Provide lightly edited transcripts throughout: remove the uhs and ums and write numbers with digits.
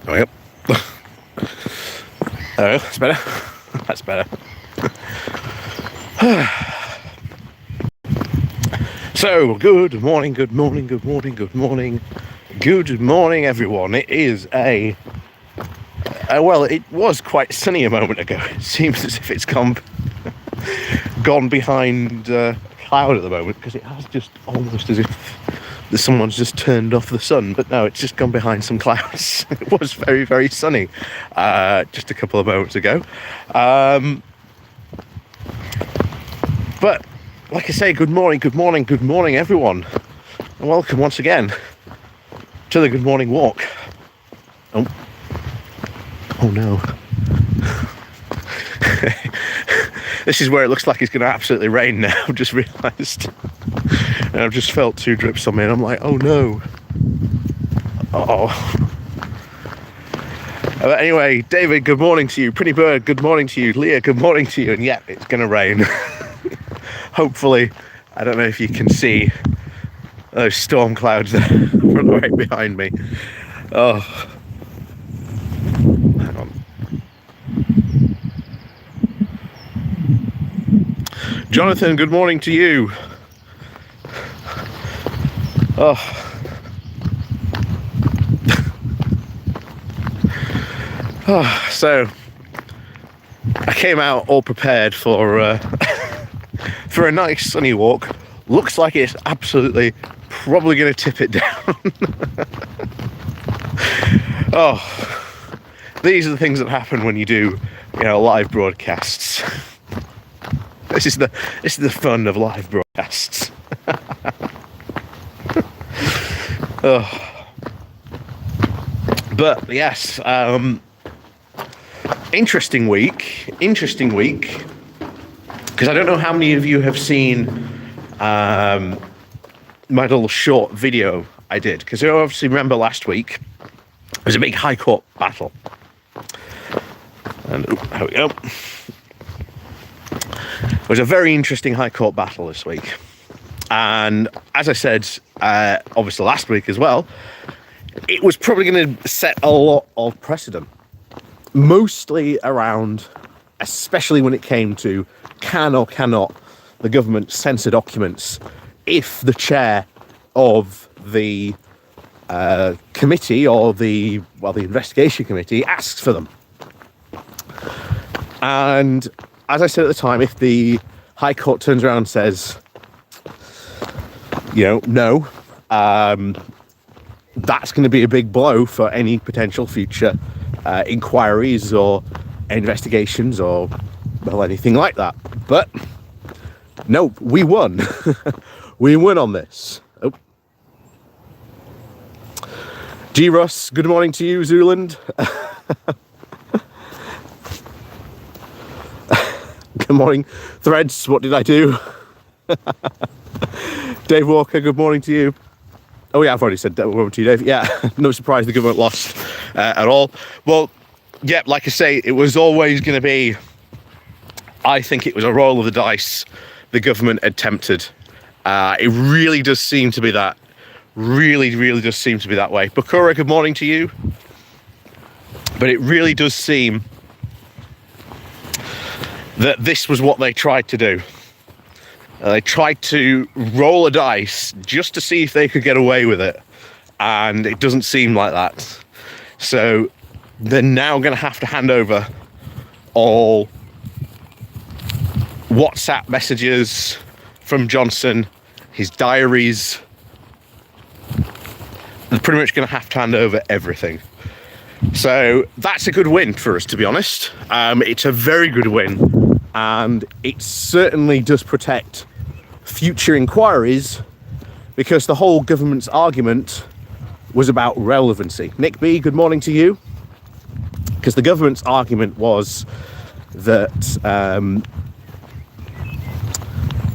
Oh, yep. Oh, that's better. That's better. So, good morning, good morning, good morning, good morning. Good morning, everyone. It is well, it was quite sunny a moment ago. It seems as if it's gone behind a cloud at the moment, because it has just almost as if someone's just turned off the sun, but no, it's just gone behind some clouds. It was very, very sunny just a couple of moments ago. But like I say, good morning, good morning, good morning, everyone, and welcome once again to the Good Morning Walk. Oh no. This is where it looks like it's going to absolutely rain now. I've just realised. And I've just felt 2 drips on me and I'm like, oh no. But anyway, David, good morning to you. Pretty Bird, good morning to you. Leah, good morning to you. And yeah, it's going to rain. Hopefully, I don't know if you can see those storm clouds there right behind me. Oh. Hang on. Jonathan, good morning to you. Oh. Oh, so I came out all prepared for for a nice sunny walk. Looks like it's absolutely probably going to tip it down. Oh, these are the things that happen when you do, live broadcasts. This is the fun of live broadcasts. Oh. But yes, interesting week, because I don't know how many of you have seen my little short video I did, because you obviously remember last week there was a big High Court battle, and there we go. It was a very interesting High Court battle this week, and as I said, obviously last week as well, it was probably going to set a lot of precedent, mostly around, especially when it came to can or cannot the government censor documents if the chair of the committee or the investigation committee asks for them. And as I said at the time, if the High Court turns around and says, no, that's going to be a big blow for any potential future inquiries or investigations or anything like that. But no, we won. We won on this. Oh. G. Russ, good morning to you, Zooland. Good morning, Threads. What did I do? Dave Walker, good morning to you. Oh yeah, I've already said that. Over to you, Dave. Yeah, no surprise the government lost at all. Well, yeah, like I say, it was always going to be, I think it was a roll of the dice the government attempted. It really does seem to be that. Really, really does seem to be that way. Bakura, good morning to you. But it really does seem that this was what they tried to do. They tried to roll a dice just to see if they could get away with it. And it doesn't seem like that. So they're now going to have to hand over all WhatsApp messages from Johnson, his diaries. They're pretty much going to have to hand over everything. So that's a good win for us, to be honest. It's a very good win, and it certainly does protect future inquiries, because the whole government's argument was about relevancy. Nick B, good morning to you. Because the government's argument was that,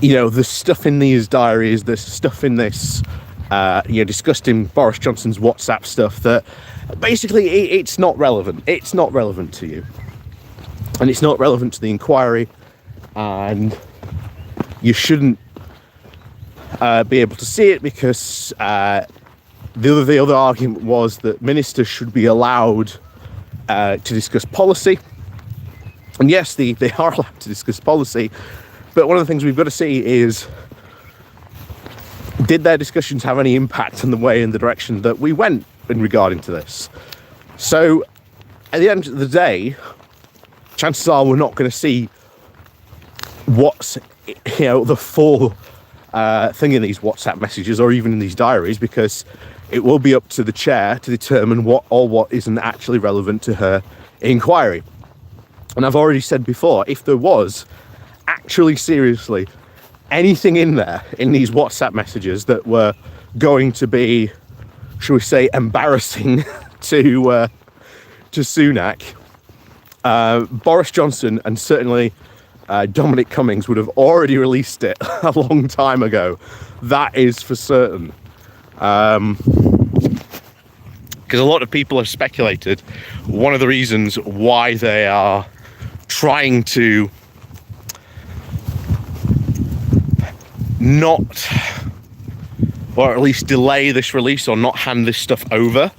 the stuff in these diaries, the stuff in this, discussed in Boris Johnson's WhatsApp stuff, that basically it's not relevant. It's not relevant to you. And it's not relevant to the inquiry. And you shouldn't be able to see it because The other argument was that ministers should be allowed to discuss policy. And yes, they are allowed to discuss policy, but one of the things we've got to see is, did their discussions have any impact on the way and the direction that we went in regarding to this? So at the end of the day, chances are we're not going to see what's, the full thing in these WhatsApp messages or even in these diaries, because it will be up to the chair to determine what isn't actually relevant to her inquiry. And I've already said before, if there was actually seriously anything in there, in these WhatsApp messages that were going to be, shall we say, embarrassing to Sunak, Boris Johnson and certainly Dominic Cummings would have already released it a long time ago. That is for certain. Because a lot of people have speculated one of the reasons why they are trying to not, or at least delay this release or not hand this stuff over,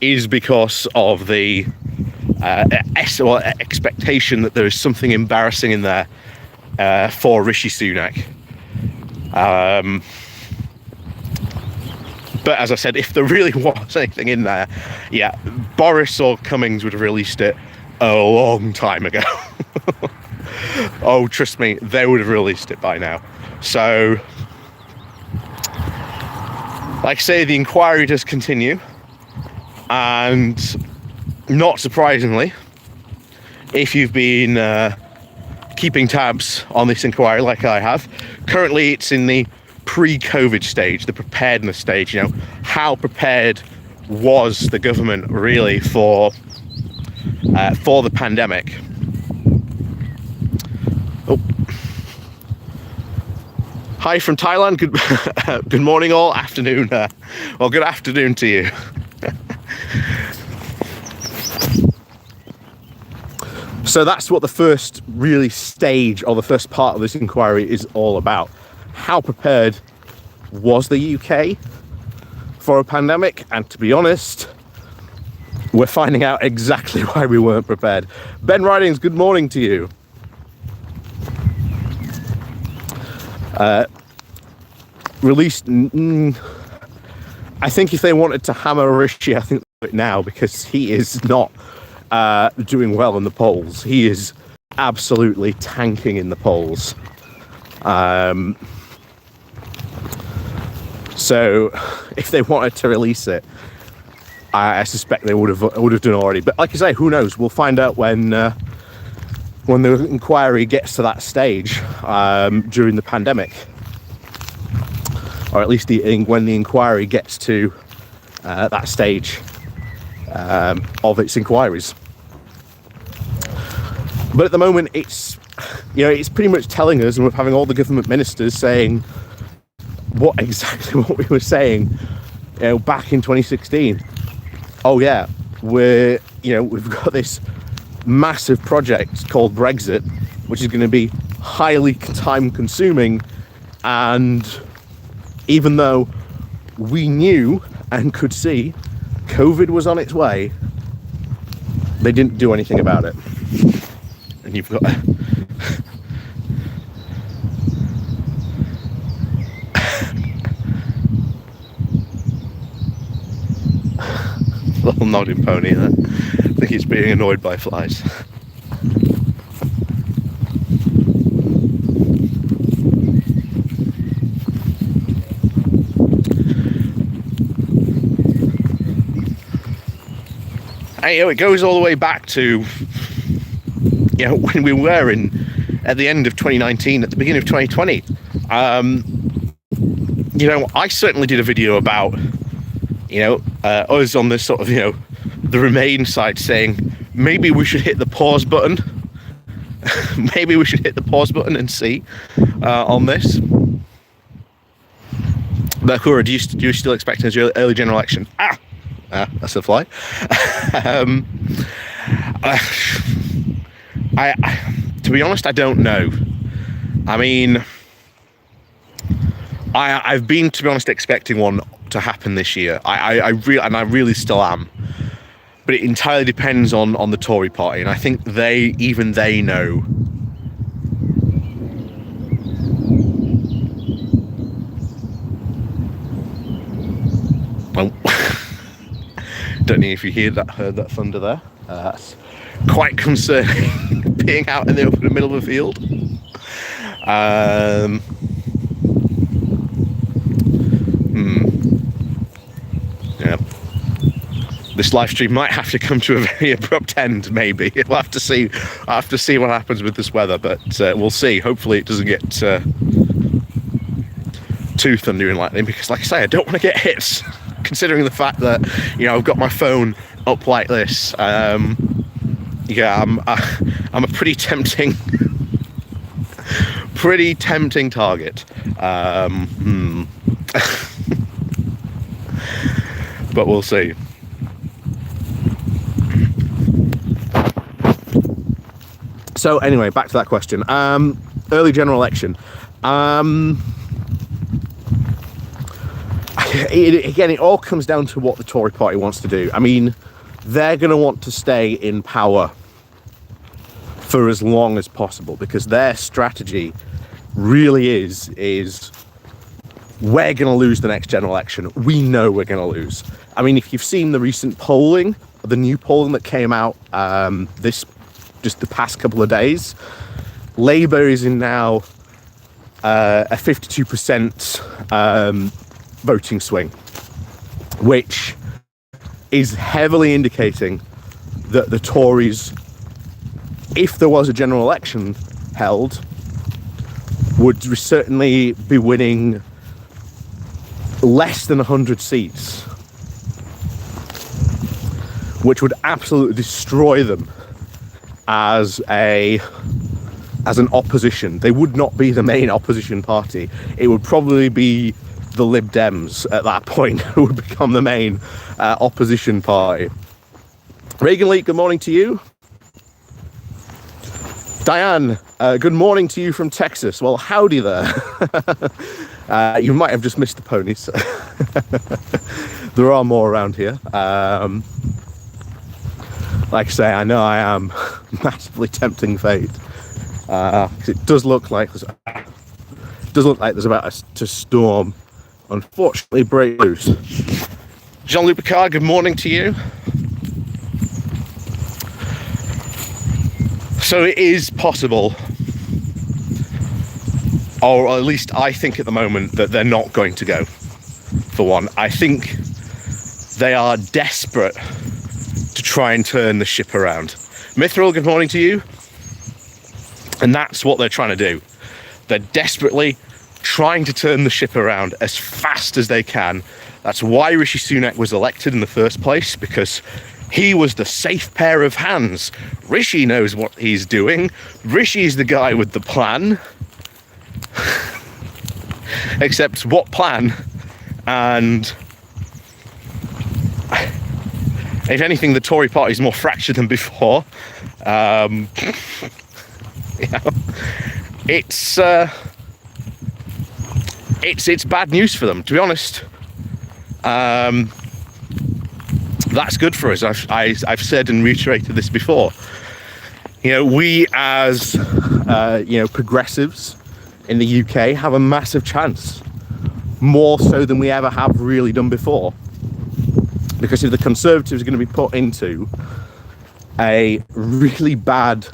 is because of the expectation that there is something embarrassing in there for Rishi Sunak. But as I said, if there really was anything in there, yeah, Boris or Cummings would have released it a long time ago. Oh, trust me, they would have released it by now. So, like I say, the inquiry does continue. And not surprisingly, if you've been keeping tabs on this inquiry like I have, currently it's in the pre-COVID stage, the preparedness stage. How prepared was the government really for the pandemic? Oh. Hi from Thailand. Good morning, all. Afternoon. Well, good afternoon to you. So that's what the first really stage, or the first part of this inquiry, is all about. How prepared was the UK for a pandemic? And to be honest, we're finding out exactly why we weren't prepared. Ben Ridings, good morning to you. Released, I think if they wanted to hammer Rishi, I think they do it now, because he is not doing well in the polls. He is absolutely tanking in the polls. So if they wanted to release it, I suspect they would have done already. But like I say, who knows? We'll find out when the inquiry gets to that stage during the pandemic, or at least when the inquiry gets to that stage of its inquiries. But at the moment, it's pretty much telling us, and we're having all the government ministers saying exactly what we were saying, back in 2016. Oh yeah, we've got this massive project called Brexit, which is going to be highly time consuming, and even though we knew and could see COVID was on its way, they didn't do anything about it. And you've got little nodding pony there. I think he's being annoyed by flies. And, it goes all the way back to when we were at the end of 2019, at the beginning of 2020. I certainly did a video about us on this sort of the Remain side, saying maybe we should hit the pause button. Maybe we should hit the pause button and see on this. But Kura, do you still expect an early general election? That's a fly. To be honest, I don't know. I mean, I've been, to be honest, expecting one to happen this year. I really still am. But it entirely depends on the Tory party, and I think even they know. Oh, don't know if you heard that thunder there. That's quite concerning, being out in the middle of a field. Yeah. This live stream might have to come to a very abrupt end, maybe. We'll have to see. I'll have to see what happens with this weather, but we'll see. Hopefully it doesn't get too thundering like that, because like I say, I don't want to get hit, considering the fact that, you know, I've got my phone up like this. Yeah, I'm a pretty tempting target. But we'll see. So anyway, back to that question. Early general election. Again, it all comes down to what the Tory party wants to do. I mean, they're going to want to stay in power for as long as possible, because their strategy really is we're going to lose the next general election. We know we're going to lose. I mean, if you've seen the recent polling, the new polling that came out just the past couple of days, Labour is in now a 52% voting swing, which is heavily indicating that the Tories, if there was a general election held, would certainly be winning less than 100 seats, which would absolutely destroy them as an opposition. They would not be the main opposition party. It would probably be the Lib Dems at that point who would become the main opposition party. Reagan Lee, good morning to you. Diane, good morning to you from Texas. Well, howdy there. You might have just missed the ponies. There are more around here. Like I say, I know I am massively tempting fate. 'Cause it does look like there's about to storm, unfortunately, break loose. Jean-Luc Picard, good morning to you. So it is possible, or at least I think at the moment, that they're not going to go, for one. I think they are desperate to try and turn the ship around. Mithril, good morning to you. And that's what they're trying to do. They're desperately trying to turn the ship around as fast as they can. That's why Rishi Sunak was elected in the first place, because he was the safe pair of hands. Rishi knows what he's doing. Rishi's the guy with the plan. Except what plan? And if anything, the Tory party is more fractured than before. You know, it's bad news for them, to be honest. That's good for us. I've said and reiterated this before. You know, we as progressives in the UK have a massive chance, more so than we ever have really done before. Because if the Conservatives are going to be put into a really bad,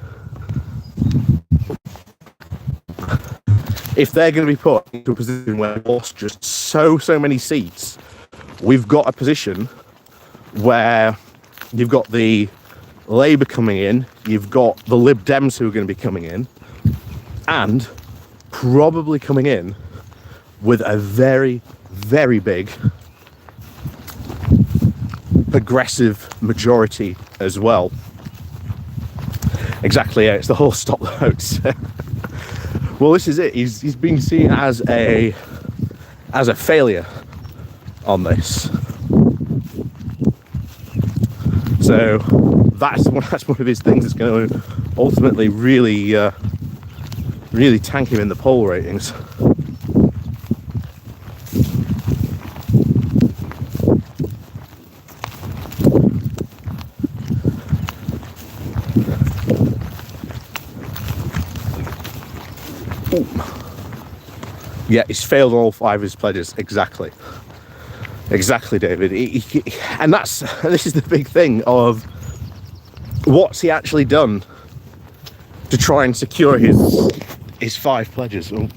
if they're going to be put into a position where they've lost just so many seats, we've got a position where you've got the Labour coming in, you've got the Lib Dems who are going to be coming in, and probably coming in with a very, very big progressive majority as well. Exactly, yeah, it's the whole stop the votes. Well, this is it. He's being seen as a failure on this. So that's one of his things that's going to ultimately really tank him in the poll ratings. Yeah, he's failed all 5 of his pledges. Exactly, David. And this is the big thing of what's he actually done to try and secure his 5 pledges. Oh.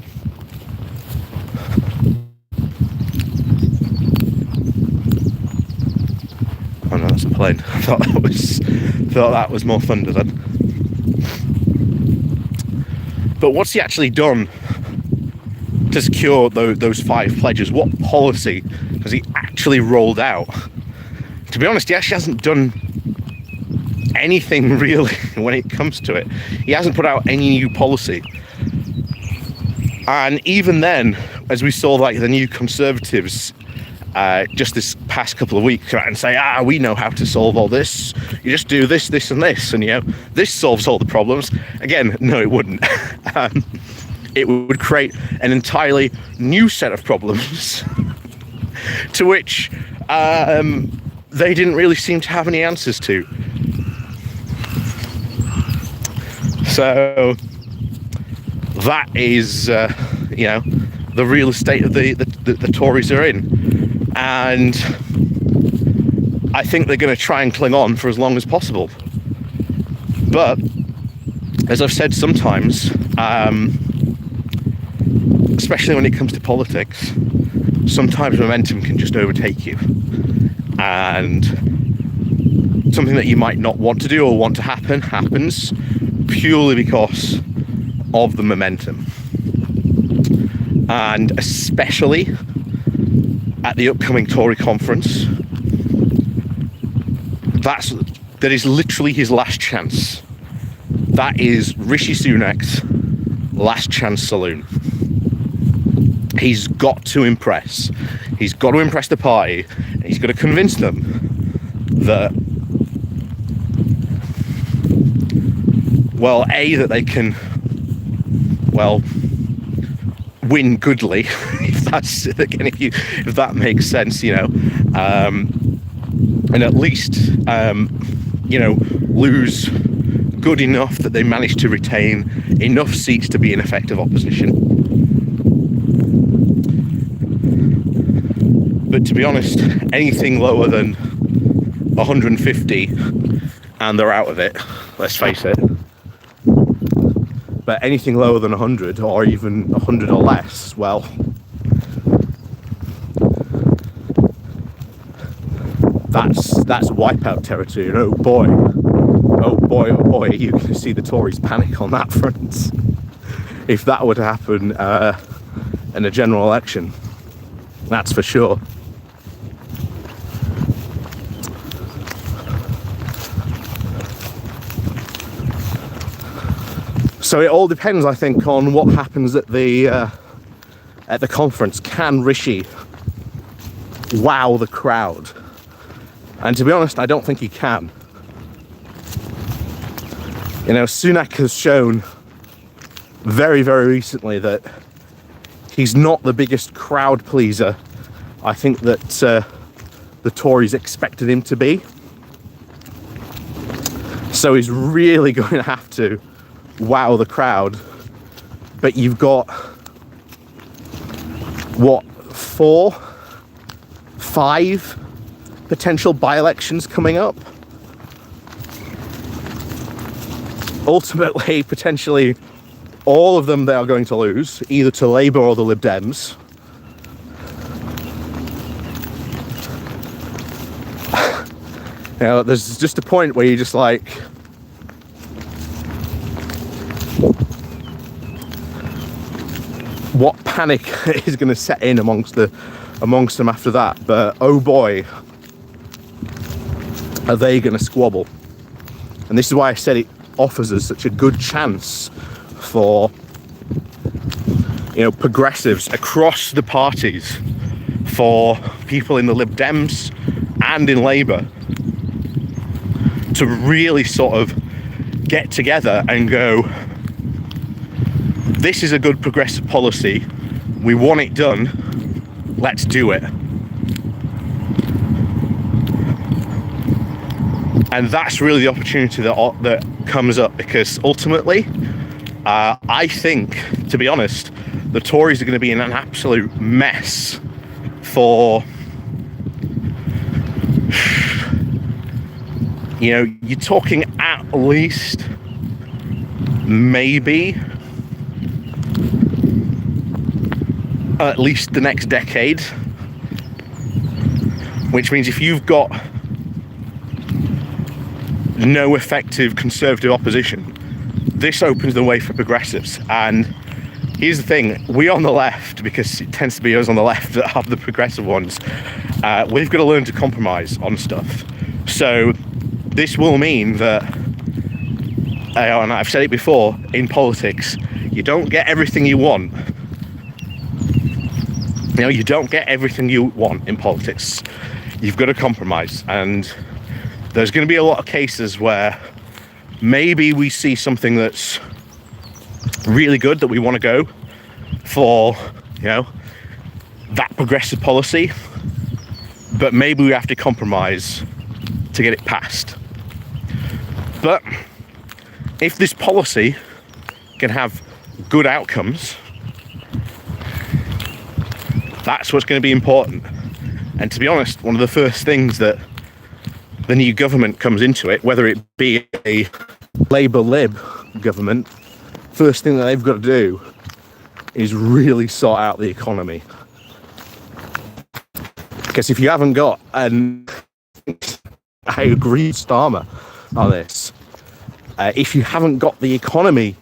Oh no, that's a plane. I thought that was more thunder then. But what's he actually done to secure those 5 pledges? What policy has he actually rolled out? To be honest, he actually hasn't done anything really when it comes to it. He hasn't put out any new policy. And even then, as we saw like the new Conservatives just this past couple of weeks come out and say, we know how to solve all this. You just do this, this and this, and this solves all the problems. Again, no, it wouldn't. It would create an entirely new set of problems to which they didn't really seem to have any answers to. So that is, the real estate of the Tories are in. And I think they're going to try and cling on for as long as possible. But, as I've said sometimes, especially when it comes to politics, sometimes momentum can just overtake you. And something that you might not want to do or want to happen happens purely because of the momentum. And especially at the upcoming Tory conference, that is literally his last chance. That is Rishi Sunak's last chance saloon. He's got to impress. He's got to impress the party. And he's got to convince them that, well, A, that they can, well, win goodly, if that's, again, if that makes sense, and at least, lose good enough that they manage to retain enough seats to be an effective opposition. But to be honest, anything lower than 150 and they're out of it, let's face it. But anything lower than 100 or even 100 or less, well, that's wipeout territory. And oh boy, you can see the Tories panic on that front if that were to happen in a general election. That's for sure. So it all depends, I think, on what happens at the conference. Can Rishi wow the crowd? And to be honest, I don't think he can. Sunak has shown very, very recently that he's not the biggest crowd pleaser I think that the Tories expected him to be. So he's really going to have to wow the crowd. But you've got, what, 4, 5 potential by-elections coming up? Ultimately, potentially, all of them they are going to lose, either to Labour or the Lib Dems. There's just a point where you're just like, what panic is going to set in amongst them after that? But oh boy, are they going to squabble. And this is why I said it offers us such a good chance for progressives across the parties, for people in the Lib Dems and in Labour, to really sort of get together and go, this is a good progressive policy, we want it done, let's do it. And that's really the opportunity that comes up, because ultimately I think, to be honest, the Tories are going to be in an absolute mess for, you're talking at least maybe at least the next decade, which means if you've got no effective Conservative opposition, this opens the way for progressives. And here's the thing, we on the left, because it tends to be us on the left that have the progressive ones, we've got to learn to compromise on stuff. So this will mean that, and I've said it before, in politics, you don't get everything you want. You don't get everything you want in politics. You've got to compromise, and there's going to be a lot of cases where maybe we see something that's really good that we want to go for, that progressive policy, but maybe we have to compromise to get it passed. But if this policy can have good outcomes, that's what's going to be important. And to be honest, one of the first things that the new government comes into it, whether it be a Labour-Lib government, first thing that they've got to do is really sort out the economy. Because if you haven't got, and I agree with Starmer on this, if you haven't got the economy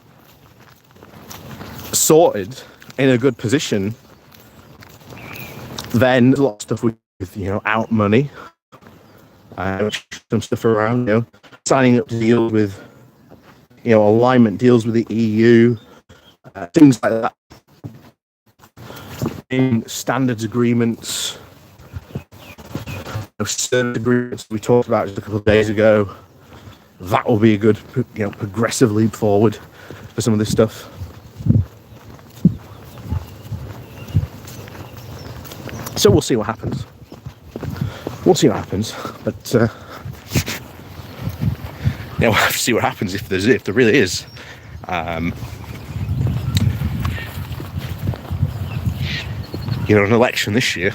sorted in a good position, then a lot of stuff with out money, some stuff around, signing up to deals with, alignment deals with the EU, things like that, in standards agreements, certain agreements we talked about just a couple of days ago. That will be a good, progressive leap forward for some of this stuff. So we'll see what happens. But we'll have to see what happens if there really is. An election this year.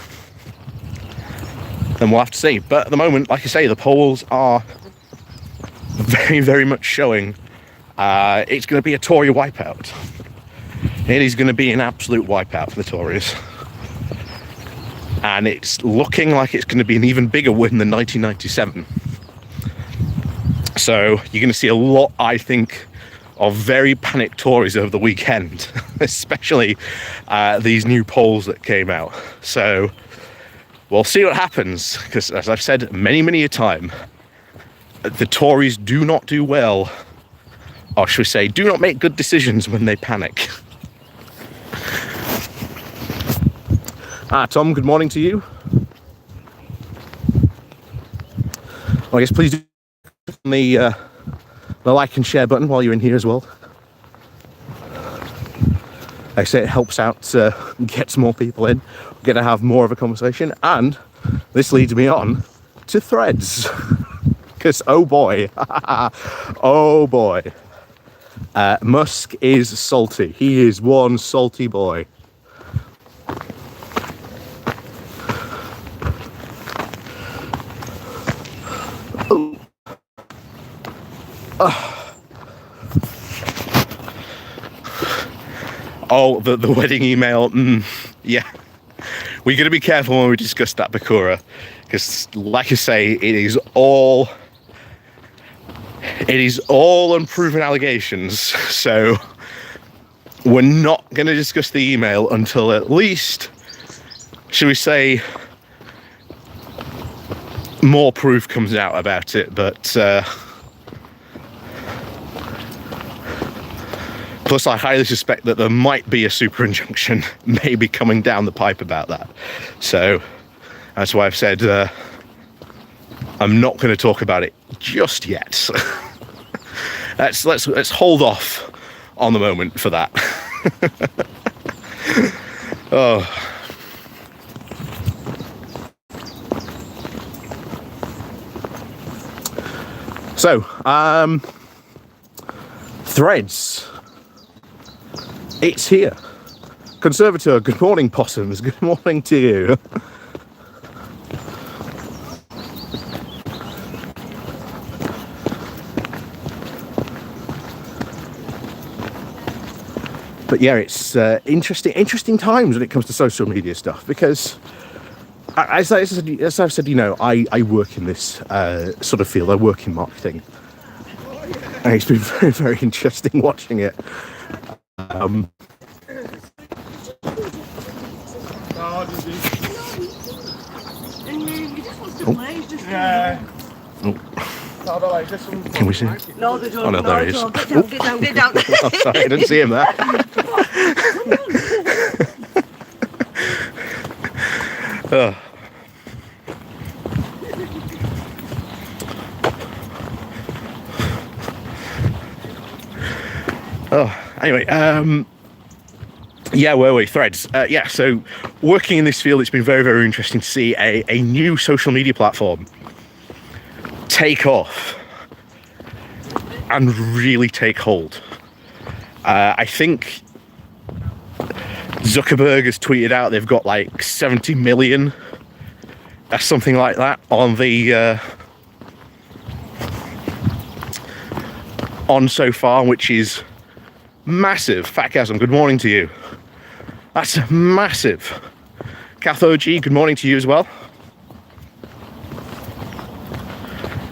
Then we'll have to see. But at the moment, like I say, the polls are very, very much showing it's going to be a Tory wipeout. It is going to be an absolute wipeout for the Tories. And it's looking like it's going to be an even bigger win than 1997. So you're going to see a lot, I think, of very panicked Tories over the weekend, especially these new polls that came out. So we'll see what happens, because as I've said many, many a time, the Tories do not do well, or should we say, do not make good decisions when they panic. Tom, good morning to you. Well, I guess please do the like and share button while you're in here as well. Like I say, it helps out, gets more people in, get to have more of a conversation, and this leads me on to Threads. Because, oh boy, Musk is salty. He is one salty boy. Oh, the wedding email. Yeah, we got to be careful when we discuss that, Bakura, because, like I say, it is all unproven allegations. So we're not going to discuss the email until at least, should we say, more proof comes out about it. But plus, I highly suspect that there might be a super injunction maybe coming down the pipe about that. So that's why I've said I'm not going to talk about it just yet. Let's hold off on the moment for that. Oh. So, Threads. It's here. Conservator, good morning, possums. Good morning to you. But yeah, it's interesting times when it comes to social media stuff, because as I've said, you know, I work in this sort of field. I work in marketing, and it's been very, very interesting watching it. Can we see it? No, they don't. Oh no, there he is. Get down. Oh, sorry, I didn't see him there. Oh. Anyway, yeah, where were we? Threads. Yeah, so working in this field, it's been very, very interesting to see a new social media platform take off and really take hold. I think Zuckerberg has tweeted out they've got like 70 million or something like that on the on so far, which is massive. Fatgasm, good morning to you. That's massive. Kath OG, good morning to you as well.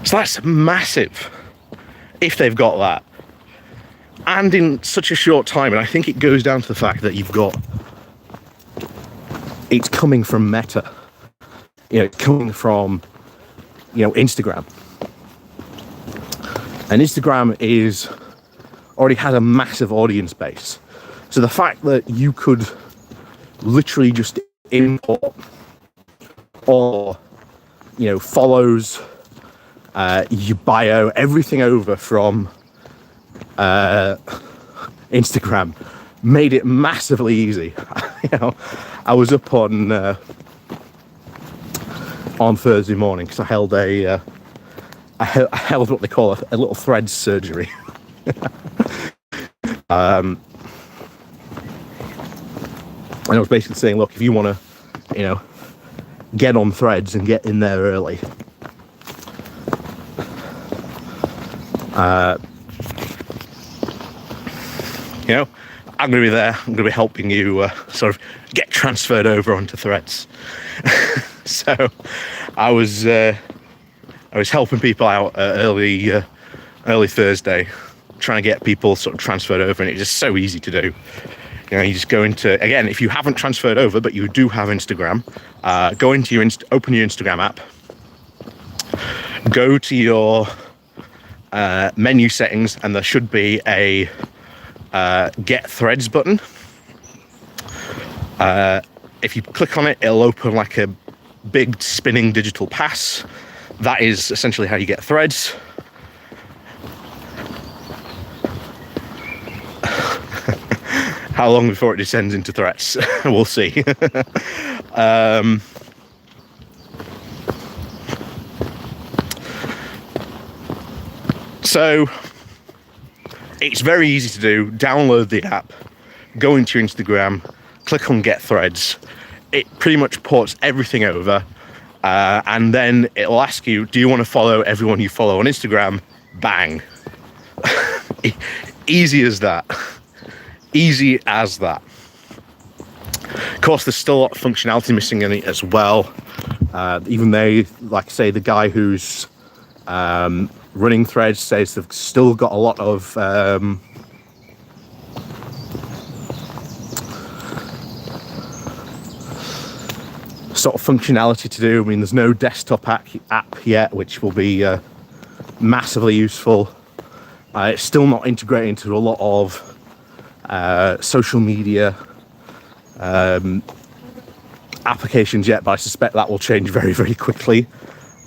So that's massive if they've got that, and in such a short time. And I think it goes down to the fact that it's coming from Meta, you know, coming from, you know, Instagram, and Instagram is already has a massive audience base. So the fact that you could literally just import or, you know, follows, your bio, everything over from Instagram made it massively easy. You know, I was up on Thursday morning because I held I held what they call a little thread surgery. And I was basically saying, look, if you want to, you know, get on Threads and get in there early, you know, I'm going to be there. I'm going to be helping you sort of get transferred over onto Threads. So I was helping people out early Thursday, trying to get people sort of transferred over, and it's just so easy to do. You know, you just go into, again, if you haven't transferred over but you do have Instagram, go into your open your Instagram app, go to your menu settings, and there should be a get threads button. If you click on it, it'll open like a big spinning digital pass. That is essentially how you get threads. How long before it descends into threats? We'll see. So it's very easy to do. Download the app, go into your Instagram, click on Get Threads. It pretty much ports everything over, and then it'll ask you, do you want to follow everyone you follow on Instagram? Bang. Easy as that. Easy as that. Of course, there's still a lot of functionality missing in it as well. Even though, like I say, the guy who's running Threads says they've still got a lot of sort of functionality to do. I mean, there's no desktop app yet, which will be massively useful. It's still not integrated into a lot of social media applications yet, but I suspect that will change very, very quickly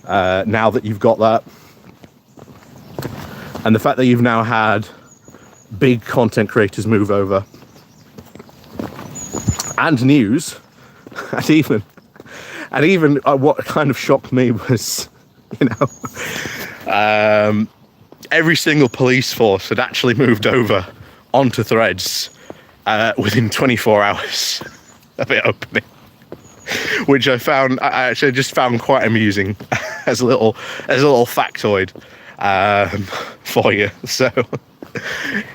now that you've got that. And the fact that you've now had big content creators move over, and news, and even what kind of shocked me was, you know, every single police force had actually moved over onto Threads within 24 hours of it opening, which I actually just found quite amusing as a little factoid for you. So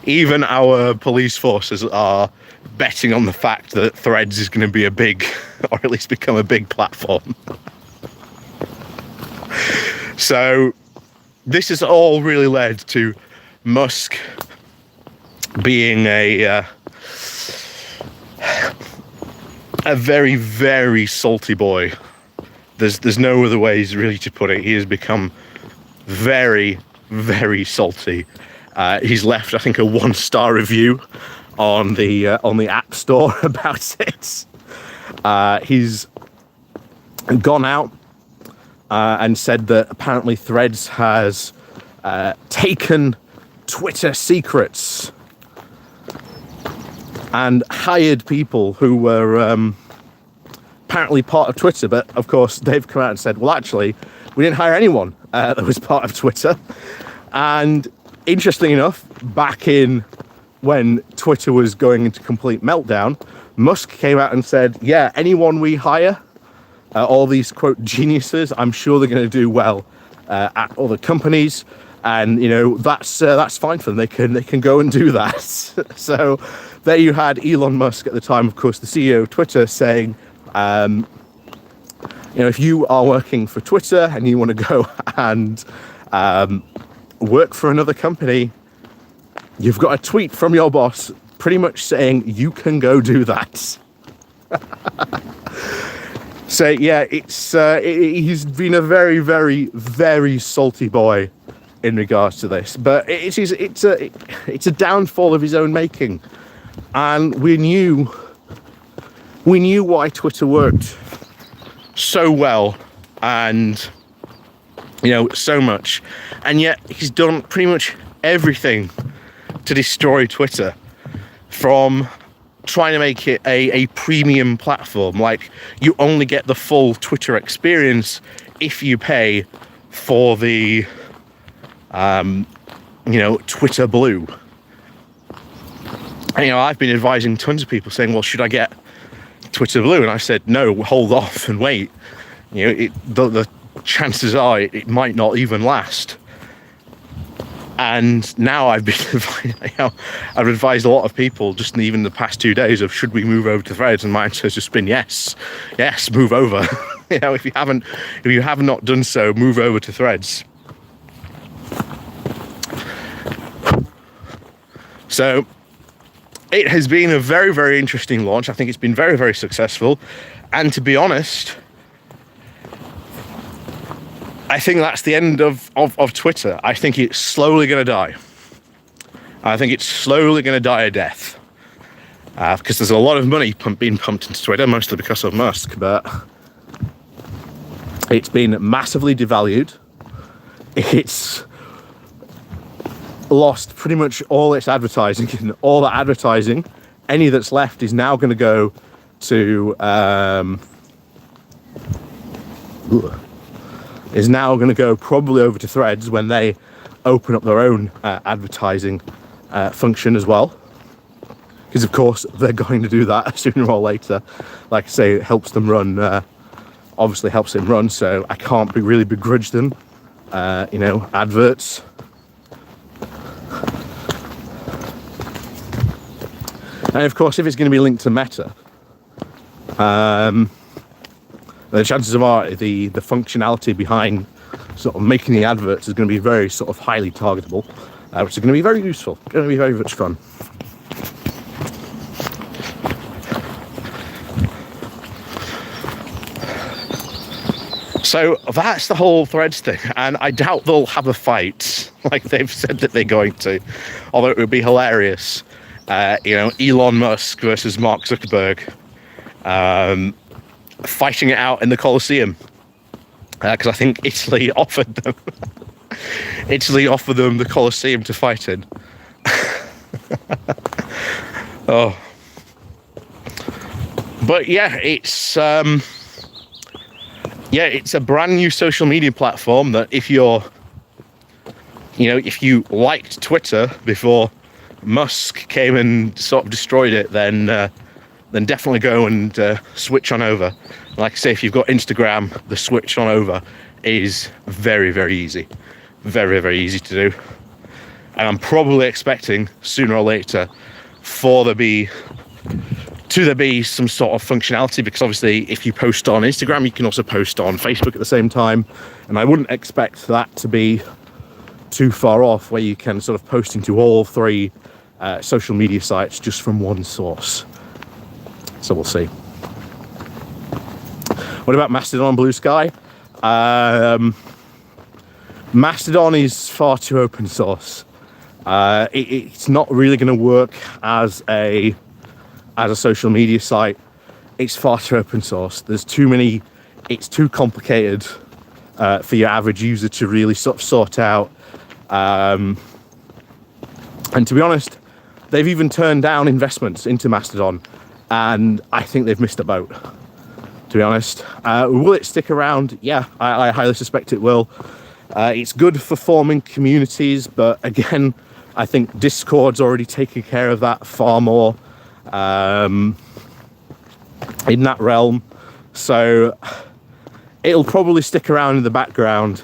even our police forces are betting on the fact that Threads is going to be a big, or at least become a big platform. So this has all really led to Musk being a very, very salty boy. There's no other ways really to put it. He has become very, very salty. He's left, I think, a 1-star review on the App Store about it. He's gone out and said that apparently Threads has taken Twitter secrets and hired people who were apparently part of Twitter, but of course they've come out and said, well, actually, we didn't hire anyone that was part of Twitter. And interestingly enough, back in when Twitter was going into complete meltdown, Musk came out and said, yeah, anyone we hire, all these, quote, geniuses, I'm sure they're going to do well at other companies. And, you know, that's fine for them. They can go and do that. So there you had Elon Musk at the time, of course, the CEO of Twitter, saying, you know, if you are working for Twitter and you want to go and work for another company, you've got a tweet from your boss pretty much saying you can go do that. So yeah, he's been a very, very, very salty boy in regards to this, but it's a downfall of his own making, and we knew why Twitter worked so well, and you know, so much, and yet he's done pretty much everything to destroy Twitter, from trying to make it a premium platform, like you only get the full Twitter experience if you pay for the you know, Twitter Blue. And, you know, I've been advising tons of people saying, well, should I get Twitter Blue? And I said, no, hold off and wait. You know, the chances are it might not even last. And now I've been, you know, I've advised a lot of people just in even the past 2 days of should we move over to Threads, and my answer has just been yes, move over. You know, if you have not done so, move over to Threads. So it has been a very, very interesting launch. I think it's been very, very successful. And to be honest, I think that's the end of Twitter. I think it's slowly going to die. I think it's slowly going to die a death. Because there's a lot of money being pumped into Twitter, mostly because of Musk. But it's been massively devalued. It's lost pretty much all its advertising, and all that advertising, any that's left, is now going to go to probably over to Threads when they open up their own advertising function as well, because of course they're going to do that sooner or later. Like I say, it helps them run, obviously helps them run, so I can't really begrudge them you know, adverts. And of course, if it's going to be linked to Meta, the chances are the functionality behind sort of making the adverts is going to be very sort of highly targetable, which is going to be very useful, going to be very much fun. So that's the whole Threads thing, and I doubt they'll have a fight like they've said that they're going to, although it would be hilarious. You know, Elon Musk versus Mark Zuckerberg, fighting it out in the Colosseum, because I think Italy offered them the Colosseum to fight in. Oh, but yeah, it's a brand new social media platform that if you liked Twitter before Musk came and sort of destroyed it, then definitely go and switch on over. Like I say, if you've got Instagram, the switch on over is very, very easy. Very, very easy to do. And I'm probably expecting sooner or later for there be some sort of functionality, because obviously if you post on Instagram, you can also post on Facebook at the same time. And I wouldn't expect that to be too far off, where you can sort of post into all three social media sites just from one source. So we'll see. What about Mastodon, Blue Sky? Mastodon is far too open source. It's not really going to work as a social media site. It's far too open source. There's too many. It's too complicated for your average user to really sort of sort out. And to be honest, they've even turned down investments into Mastodon, and I think they've missed a boat, to be honest. Will it stick around? Yeah, I highly suspect it will. It's good for forming communities, but again, I think Discord's already taken care of that far more in that realm. So it'll probably stick around in the background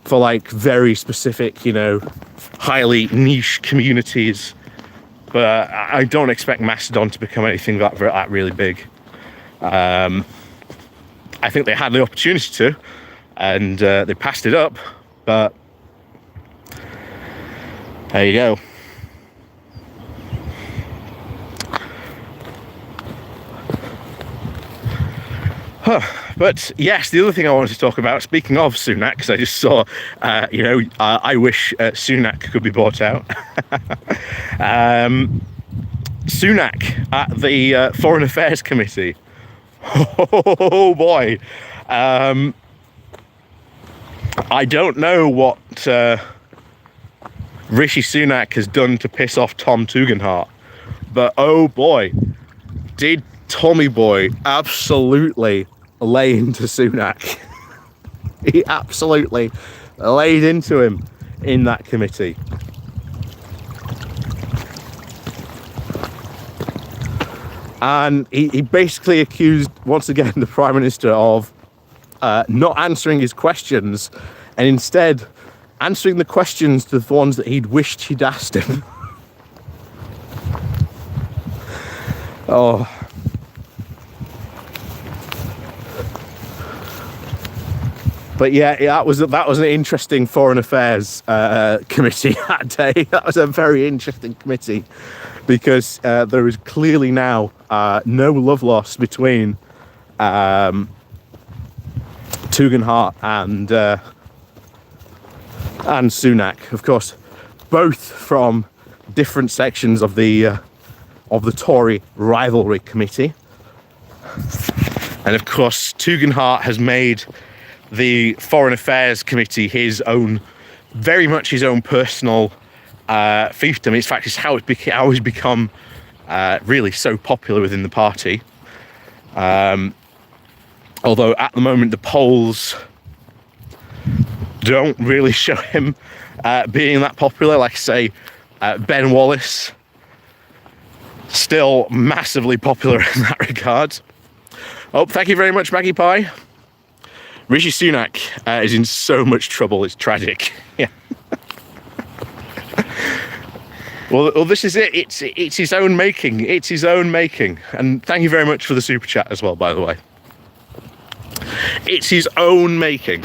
for like very specific, highly niche communities. But I don't expect Mastodon to become anything that really big. I think they had the opportunity to, and they passed it up, but there you go. But yes, the other thing I wanted to talk about, speaking of Sunak, because I just saw, I wish Sunak could be bought out. Sunak at the Foreign Affairs Committee. Oh boy. I don't know what Rishi Sunak has done to piss off Tom Tugendhat, but oh boy, did Tommy Boy absolutely lay into Sunak. He absolutely laid into him in that committee. And he basically accused, once again, the Prime Minister of not answering his questions, and instead answering the questions to the ones that he'd wished he'd asked him. Oh. But yeah, that was an interesting Foreign Affairs committee that day. That was a very interesting committee, because there is clearly now no love lost between Tugendhat and Sunak. Of course, both from different sections of the Tory rivalry committee. And of course, Tugendhat has made the Foreign Affairs Committee his own, very much his own personal fiefdom. In fact, it's how he's become really so popular within the party. Although at the moment the polls don't really show him being that popular. Like I say, Ben Wallace, still massively popular in that regard. Oh, thank you very much, Maggie Pie. Rishi Sunak is in so much trouble, it's tragic. Yeah. Well, this is it. It's his own making. It's his own making. And thank you very much for the super chat as well, by the way. It's his own making.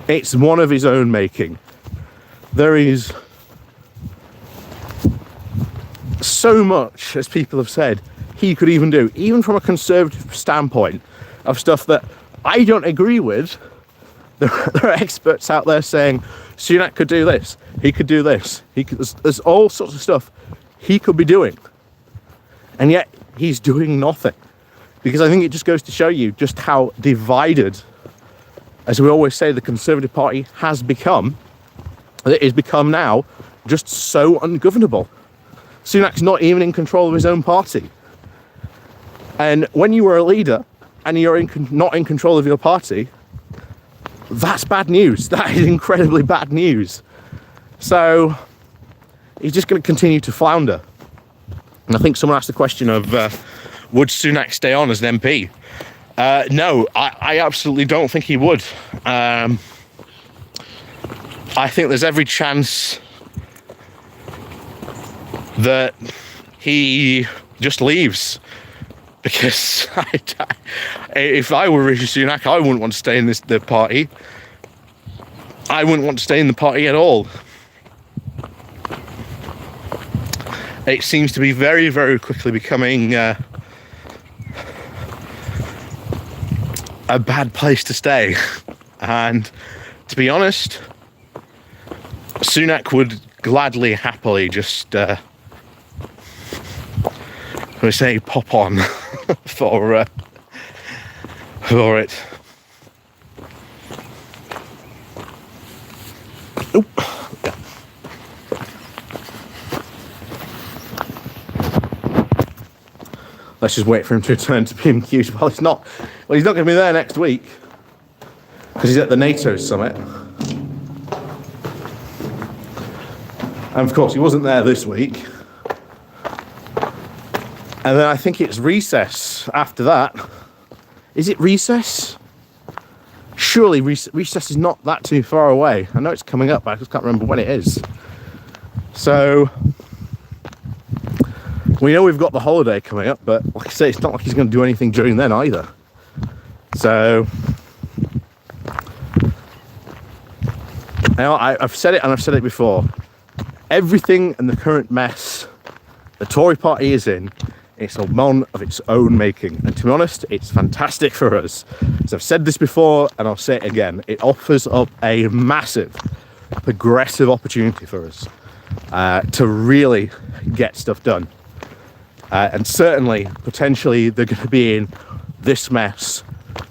It's one of his own making. There is so much, as people have said, he could even do, even from a conservative standpoint, of stuff that I don't agree with. There are experts out there saying Sunak could do this, he could do this, there's all sorts of stuff he could be doing, and yet he's doing nothing. Because I think it just goes to show you just how divided, as we always say, the Conservative Party has become. It has become now just so ungovernable. Sunak's not even in control of his own party. And when you are a leader and you're not in control of your party, that's bad news. That is incredibly bad news. So he's just going to continue to flounder. And I think someone asked the question of would Sunak stay on as an MP? No, I absolutely don't think he would. I think there's every chance that he just leaves, because if I were Rishi Sunak, I wouldn't want to stay in the party. I wouldn't want to stay in the party at all. It seems to be very, very quickly becoming a bad place to stay. And to be honest, Sunak would gladly, happily just, we say, pop on for it. Oop. Yeah. Let's just wait for him to return to PMQs. Well, he's not going to be there next week because he's at the NATO summit. And of course, he wasn't there this week. And then I think it's recess after that. Is it recess? Surely recess is not that too far away. I know it's coming up, but I just can't remember when it is. So we know we've got the holiday coming up, but like I say, it's not like he's going to do anything during then either. So now I've said it, and I've said it before. Everything in the current mess the Tory party is in, it's a one of its own making. And to be honest, it's fantastic for us. As I've said this before, and I'll say it again, it offers up a massive progressive opportunity for us to really get stuff done. And certainly, potentially, they're going to be in this mess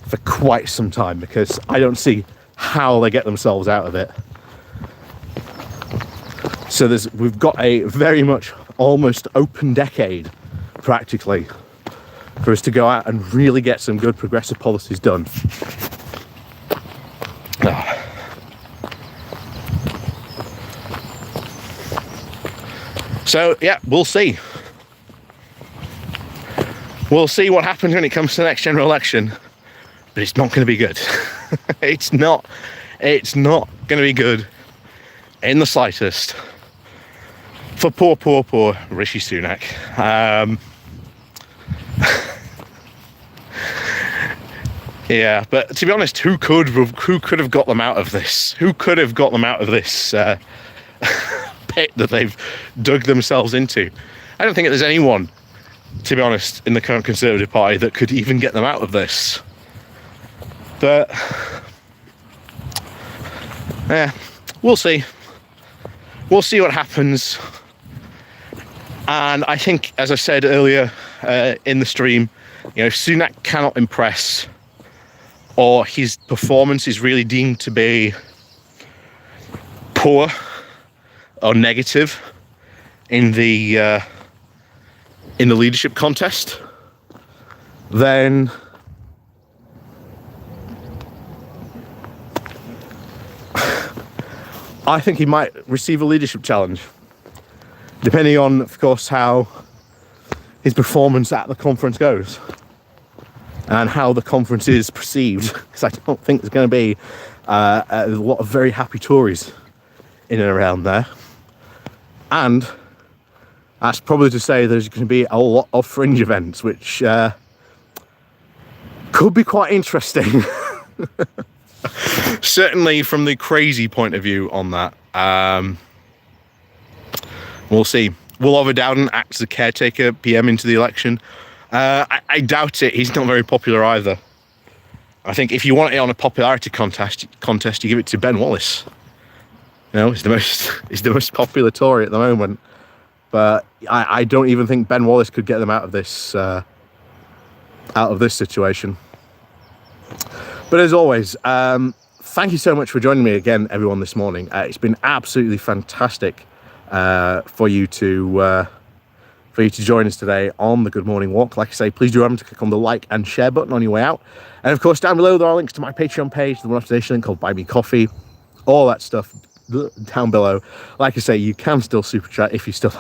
for quite some time, because I don't see how they get themselves out of it. So we've got a very much almost open decade, practically, for us to go out and really get some good progressive policies done. So yeah, we'll see. We'll see what happens when it comes to the next general election, but it's not going to be good. It's not going to be good in the slightest for poor Rishi Sunak. Yeah, but to be honest, who could have got them out of this? Who could have got them out of this pit that they've dug themselves into? I don't think there's anyone, to be honest, in the current Conservative Party that could even get them out of this. But yeah, we'll see. We'll see what happens. And I think, as I said earlier in the stream, if Sunak cannot impress, or his performance is really deemed to be poor or negative in the leadership contest, then I think he might receive a leadership challenge, depending on, of course, how his performance at the conference goes and how the conference is perceived, because I don't think there's going to be a lot of very happy Tories in and around there. And that's probably to say there's going to be a lot of fringe events, which could be quite interesting. Certainly from the crazy point of view on that. We'll see. Will Oliver Dowden act as a caretaker PM into the election? I doubt it. He's not very popular either. I think if you want it on a popularity contest, you give it to Ben Wallace. He's the most popular Tory at the moment. But I don't even think Ben Wallace could get them out of this situation. But as always, thank you so much for joining me again, everyone, this morning. It's been absolutely fantastic for you to for you to join us today on the Good Morning Walk. Like I say, please do remember to click on the like and share button on your way out. And of course, down below, there are links to my Patreon page, the One Off Donation link called Buy Me Coffee, all that stuff down below. Like I say, you can still super chat if you still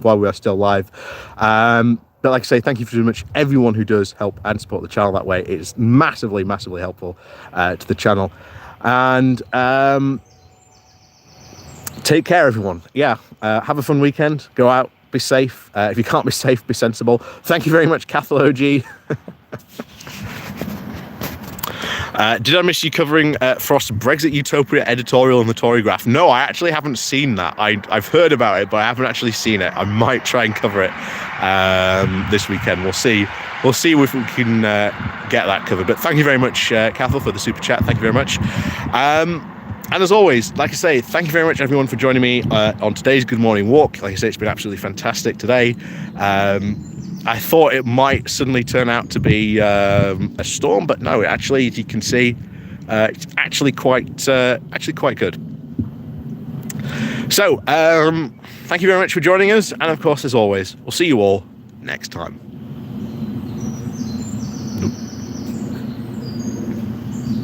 while we are still live. But like I say, thank you very much everyone who does help and support the channel that way. It's massively helpful to the channel. And take care, everyone. Yeah, have a fun weekend. Go out, be safe. If you can't be safe, be sensible. Thank you very much, Cathal OG. Did I miss you covering Frost's Brexit Utopia editorial in the Tory graph? No, I actually haven't seen that. I've heard about it, but I haven't actually seen it. I might try and cover it this weekend. We'll see. We'll see if we can get that covered. But thank you very much, Cathal, for the super chat. Thank you very much. And as always, like I say, thank you very much, everyone, for joining me on today's Good Morning Walk. Like I say, it's been absolutely fantastic today. I thought it might suddenly turn out to be a storm, but no, actually, as you can see, it's actually quite good. So, thank you very much for joining us, and of course, as always, we'll see you all next time.